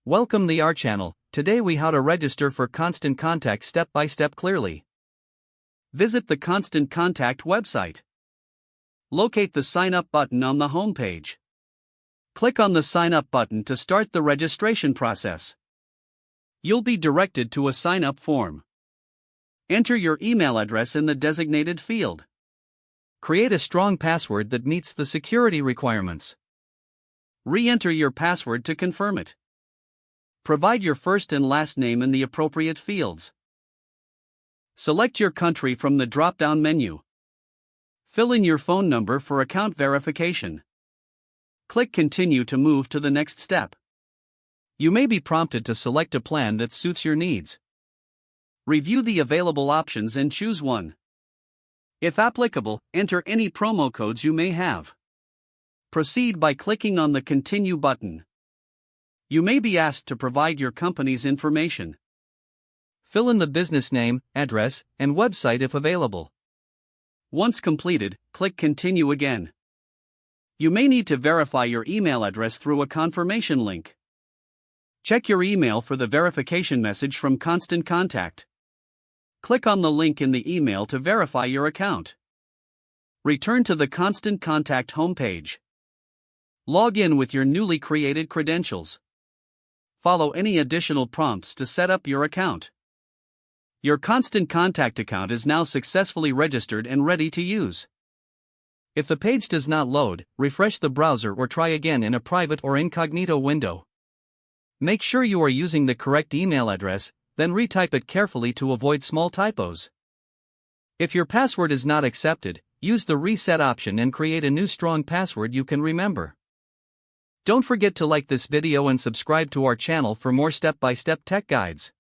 Welcome the our channel. Today we how to register for Constant Contact step by step clearly. Visit the Constant Contact website. Locate the sign up button on the home page. Click on the sign up button to start the registration process. You'll be directed to a sign up form. Enter your email address in the designated field. Create a strong password that meets the security requirements. Re-enter your password to confirm it. Provide your first and last name in the appropriate fields. Select your country from the drop-down menu. Fill in your phone number for account verification. Click Continue to move to the next step. You may be prompted to select a plan that suits your needs. Review the available options and choose one. If applicable, enter any promo codes you may have. Proceed by clicking on the Continue button. You may be asked to provide your company's information. Fill in the business name, address, and website if available. Once completed, click Continue again. You may need to verify your email address through a confirmation link. Check your email for the verification message from Constant Contact. Click on the link in the email to verify your account. Return to the Constant Contact homepage. Log in with your newly created credentials. Follow any additional prompts to set up your account. Your Constant Contact account is now successfully registered and ready to use. If the page does not load, refresh the browser or try again in a private or incognito window. Make sure you are using the correct email address, then retype it carefully to avoid small typos. If your password is not accepted, use the reset option and create a new strong password you can remember. Don't forget to like this video and subscribe to our channel for more step-by-step tech guides.